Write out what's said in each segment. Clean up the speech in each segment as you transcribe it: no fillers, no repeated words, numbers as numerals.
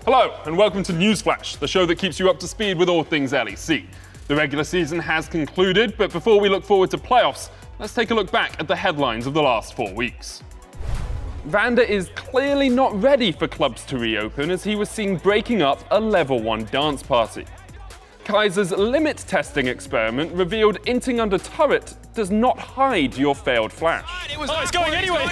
Hello, and welcome to Newsflash, the show that keeps you up to speed with all things LEC. The regular season has concluded, but before we look forward to playoffs, let's take a look back at the headlines of the last 4 weeks. Vander is clearly not ready for clubs to reopen, as he was seen breaking up a level 1 dance party. Kaiser's limit testing experiment revealed inting under turret does not hide your failed flash. It's going anyway.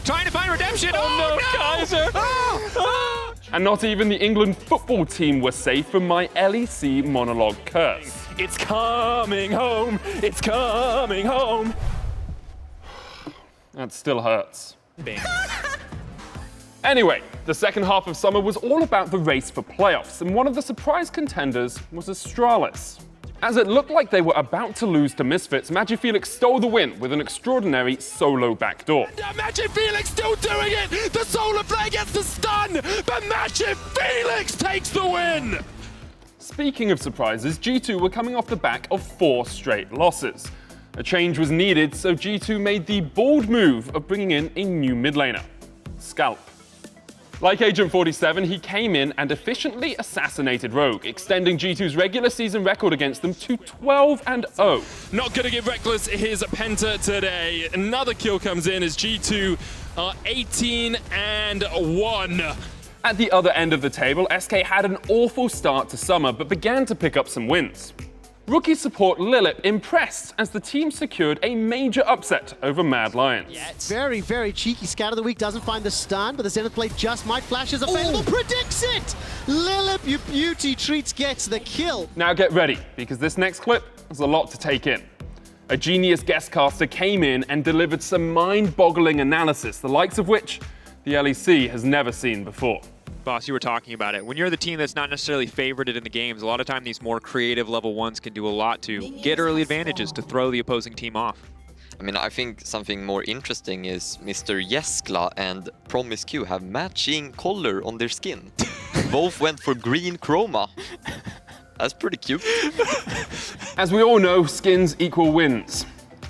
Trying to find redemption. Oh no, Kaiser! Oh. And not even the England football team were safe from my LEC monologue curse. It's coming home. It's coming home. That still hurts. Anyway, the second half of summer was all about the race for playoffs, and one of the surprise contenders was Astralis. As it looked like they were about to lose to Misfits, Magifelix stole the win with an extraordinary solo backdoor. Magifelix still doing it! The solar play gets the stun, but Magifelix takes the win! Speaking of surprises, G2 were coming off the back of 4 straight losses. A change was needed, so G2 made the bold move of bringing in a new mid laner, Scalp. Like Agent 47, he came in and efficiently assassinated Rogue, extending G2's regular season record against them to 12-0. Not gonna give Reckless his penta today. Another kill comes in as G2 are 18-1. At the other end of the table, SK had an awful start to summer, but began to pick up some wins. Rookie support Lilip impressed as the team secured a major upset over Mad Lions. Yeah, it's very, very cheeky. Scout of the week doesn't find the stun, but the Zenith Blade just might. Flash is available, predicts it! Lilip, you beauty, treats gets the kill. Now get ready, because this next clip has a lot to take in. A genius guest caster came in and delivered some mind-boggling analysis, the likes of which the LEC has never seen before. Boss, you were talking about it. When you're the team that's not necessarily favorited in the games, a lot of time these more creative level 1s can do a lot to get early advantages to throw the opposing team off. I mean, I think something more interesting is Mr. Jeskla and Promise Q have matching color on their skin. Both went for green chroma. That's pretty cute. As we all know, skins equal wins.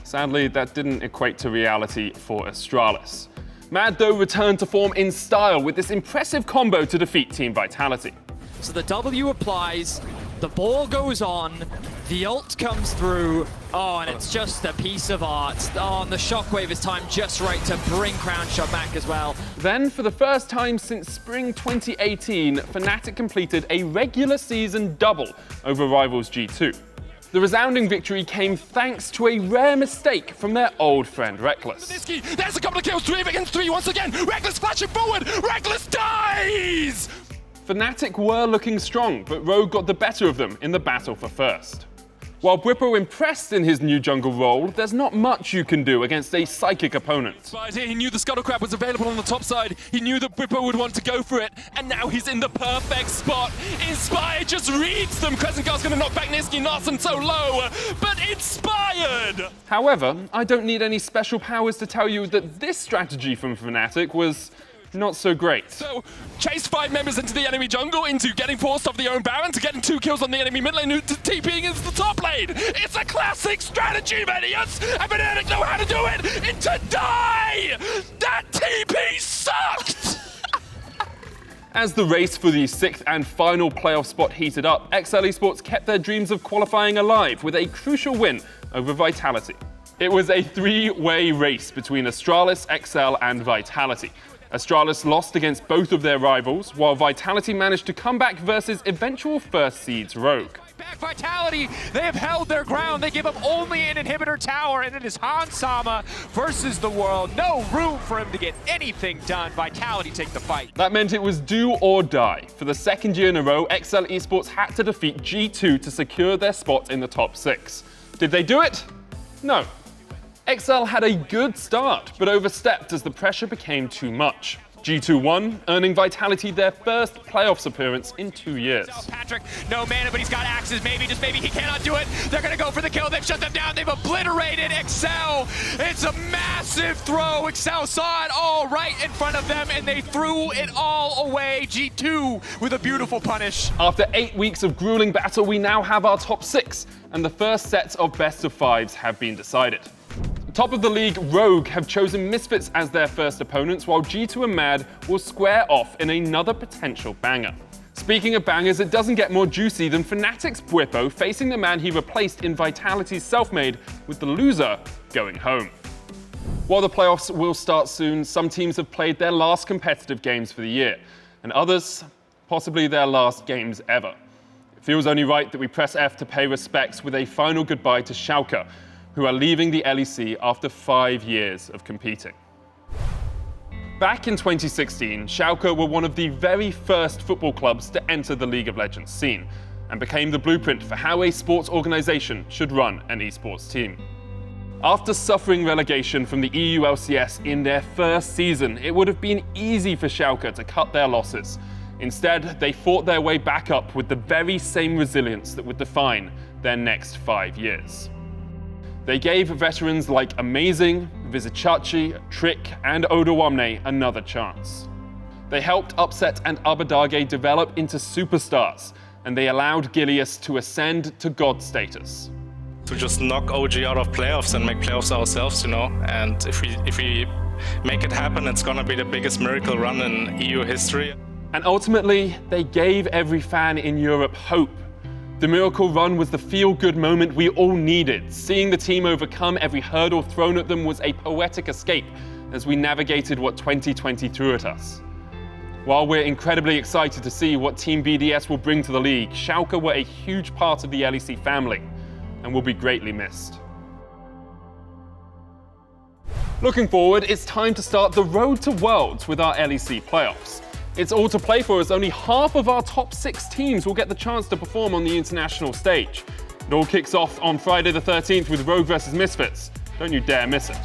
Sadly, that didn't equate to reality for Astralis. Mad, though, returned to form in style with this impressive combo to defeat Team Vitality. So the W applies, the ball goes on, the ult comes through, and it's just a piece of art. And the shockwave is timed just right to bring Crown Shot back as well. Then, for the first time since spring 2018, Fnatic completed a regular season double over rivals G2. The resounding victory came thanks to a rare mistake from their old friend Reckless. There's a couple of kills, 3 against 3 once again. Reckless flashing forward, Reckless dies! Fnatic were looking strong, but Rogue got the better of them in the battle for first. While Bwippo impressed in his new jungle role, there's not much you can do against a psychic opponent. He knew the Scuttle Crab was available on the top side. He knew that Bwippo would want to go for it, and now he's in the perfect spot. Inspire just reads them. Crescent Guard's gonna knock back Niski, Narsen so low, but Inspired! However, I don't need any special powers to tell you that this strategy from Fnatic was not so great. So, chase 5 members into the enemy jungle, into getting forced off the own Baron, to getting 2 kills on the enemy mid lane, to TPing into the top lane. It's a classic strategy, Manius! And Fnatic know how to do it! Into die! That TP sucked! As the race for the 6th and final playoff spot heated up, XL Esports kept their dreams of qualifying alive with a crucial win over Vitality. It was a 3-way race between Astralis, XL, and Vitality. Astralis lost against both of their rivals, while Vitality managed to come back versus eventual first seeds Rogue. Back Vitality, they have held their ground. They give up only an inhibitor tower, and it is Hans Sama versus the world. No room for him to get anything done. Vitality take the fight. That meant it was do or die. For the second year in a row, XL Esports had to defeat G2 to secure their spot in the top 6. Did they do it? No. XL had a good start, but overstepped as the pressure became too much. G2 won, earning Vitality their first playoffs appearance in 2 years. Patrick, no mana, but he's got axes. Maybe, just maybe, he cannot do it. They're gonna go for the kill. They've shut them down. They've obliterated Excel. It's a massive throw. Excel saw it all right in front of them, and they threw it all away. G2 with a beautiful punish. After 8 weeks of grueling battle, we now have our top 6, and the first sets of best of 5s have been decided. Top of the league, Rogue have chosen Misfits as their first opponents, while G2 and Mad will square off in another potential banger. Speaking of bangers, it doesn't get more juicy than Fnatic's Bwipo facing the man he replaced in Vitality's Selfmade, with the loser going home. While the playoffs will start soon, some teams have played their last competitive games for the year, and others, possibly their last games ever. It feels only right that we press F to pay respects with a final goodbye to Schalke, who are leaving the LEC after 5 years of competing. Back in 2016, Schalke were one of the very first football clubs to enter the League of Legends scene, and became the blueprint for how a sports organization should run an esports team. After suffering relegation from the EU LCS in their first season, it would have been easy for Schalke to cut their losses. Instead, they fought their way back up with the very same resilience that would define their next 5 years. They gave veterans like Amazing, Vizicachi, Trick, and Odawamne another chance. They helped Upset and Abadage develop into superstars, and they allowed Gilius to ascend to god status. To just knock OG out of playoffs and make playoffs ourselves, you know, and if we make it happen, it's gonna be the biggest miracle run in EU history. And ultimately, they gave every fan in Europe hope. The miracle run was the feel-good moment we all needed. Seeing the team overcome every hurdle thrown at them was a poetic escape as we navigated what 2020 threw at us. While we're incredibly excited to see what Team BDS will bring to the league, Schalke were a huge part of the LEC family and will be greatly missed. Looking forward, it's time to start the road to Worlds with our LEC playoffs. It's all to play for, as only half of our top 6 teams will get the chance to perform on the international stage. It all kicks off on Friday the 13th with Rogue vs Misfits. Don't you dare miss it.